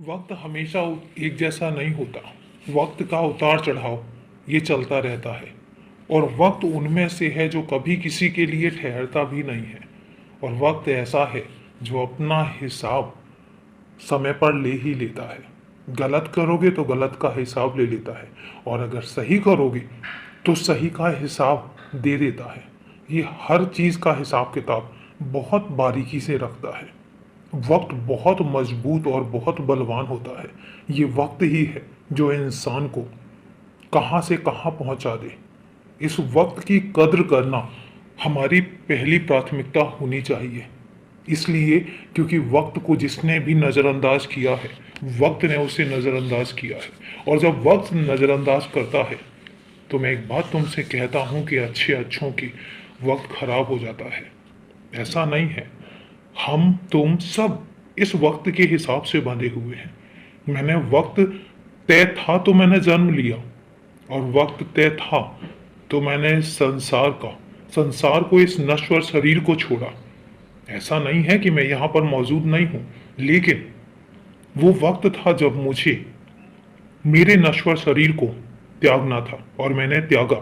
वक्त हमेशा एक जैसा नहीं होता। वक्त का उतार चढ़ाव ये चलता रहता है और वक्त उनमें से है जो कभी किसी के लिए ठहरता भी नहीं है। और वक्त ऐसा है जो अपना हिसाब समय पर ले ही लेता है। गलत करोगे तो गलत का हिसाब ले लेता है और अगर सही करोगे तो सही का हिसाब दे देता है। ये हर चीज़ का हिसाब किताब बहुत बारीकी से रखता है। वक्त बहुत मजबूत और बहुत बलवान होता है। ये वक्त ही है जो इंसान को कहाँ से कहाँ पहुँचा दे। इस वक्त की कद्र करना हमारी पहली प्राथमिकता होनी चाहिए। इसलिए क्योंकि वक्त को जिसने भी नज़रअंदाज किया है, वक्त ने उसे नज़रअंदाज किया है। और जब वक्त नज़रअंदाज करता है तो मैं एक बात तुमसे कहता हूँ कि अच्छे अच्छों की वक्त खराब हो जाता है। ऐसा नहीं है। हम तुम सब इस वक्त के हिसाब से बंधे हुए हैं। मैंने वक्त तय था तो मैंने जन्म लिया और वक्त तय था तो मैंने संसार को इस नश्वर शरीर को छोड़ा। ऐसा नहीं है कि मैं यहाँ पर मौजूद नहीं हूँ, लेकिन वो वक्त था जब मुझे मेरे नश्वर शरीर को त्यागना था और मैंने त्यागा।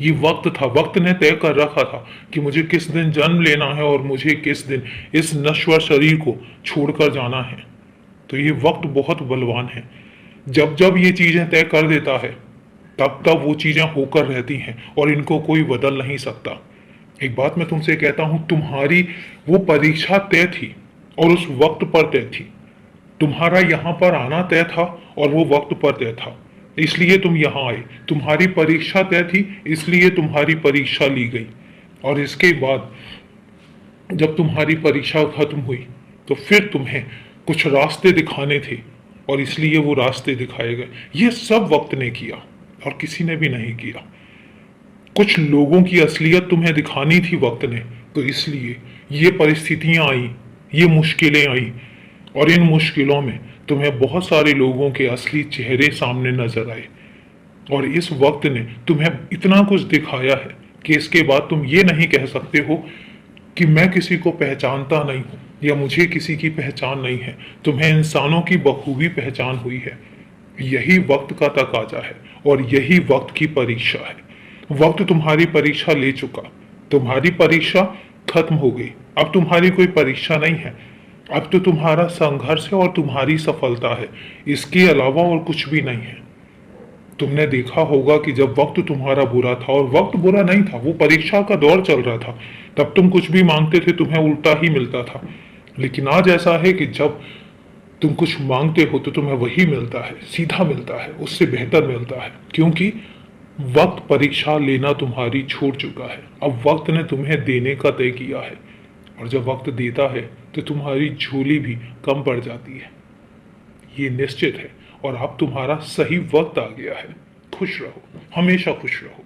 ये वक्त था, वक्त ने तय कर रखा था कि मुझे किस दिन जन्म लेना है और मुझे किस दिन इस नश्वर शरीर को छोड़कर जाना है। तो ये वक्त बहुत बलवान है। जब जब ये चीजें तय कर देता है तब तब वो चीजें होकर रहती हैं और इनको कोई बदल नहीं सकता। एक बात मैं तुमसे कहता हूं, तुम्हारी वो परीक्षा तय थी और उस वक्त पर तय थी। तुम्हारा यहाँ पर आना तय था और वो वक्त पर तय था, इसलिए तुम यहाँ आए। तुम्हारी परीक्षा तय थी, इसलिए तुम्हारी परीक्षा ली गई। और इसके बाद जब तुम्हारी परीक्षा खत्म हुई तो फिर तुम्हें कुछ रास्ते दिखाने थे और इसलिए वो रास्ते दिखाए गए। ये सब वक्त ने किया और किसी ने भी नहीं किया। कुछ लोगों की असलियत तुम्हें दिखानी थी वक्त ने, तो इसलिए ये परिस्थितियां आई, ये मुश्किलें आई और इन मुश्किलों में तुम्हें बहुत सारे लोगों के असली चेहरे सामने नजर आए। और इस वक्त ने तुम्हें इतना कुछ दिखाया है कि इसके बाद तुम ये नहीं कह सकते हो कि मैं किसी को पहचानता नहीं हूँ या मुझे किसी की पहचान नहीं है। तुम्हें इंसानों की बखूबी पहचान हुई है। यही वक्त का तकाजा है और यही वक्त की परीक्षा है। वक्त तुम्हारी परीक्षा ले चुका, तुम्हारी परीक्षा खत्म हो गई। अब तुम्हारी कोई परीक्षा नहीं है, अब तो तुम्हारा संघर्ष है और तुम्हारी सफलता है। इसके अलावा और कुछ भी नहीं है। तुमने देखा होगा कि जब वक्त तुम्हारा बुरा था, और वक्त बुरा नहीं था, वो परीक्षा का दौर चल रहा था, तब तुम कुछ भी मांगते थे तुम्हें उल्टा ही मिलता था। लेकिन आज ऐसा है कि जब तुम कुछ मांगते हो तो तुम्हें वही मिलता है, सीधा मिलता है, उससे बेहतर मिलता है। क्योंकि वक्त परीक्षा लेना तुम्हारी छूट चुका है। अब वक्त ने तुम्हें देने का तय किया है और जब वक्त देता है तो तुम्हारी झोली भी कम पड़ जाती है। ये निश्चित है और अब तुम्हारा सही वक्त आ गया है। खुश रहो, हमेशा खुश रहो।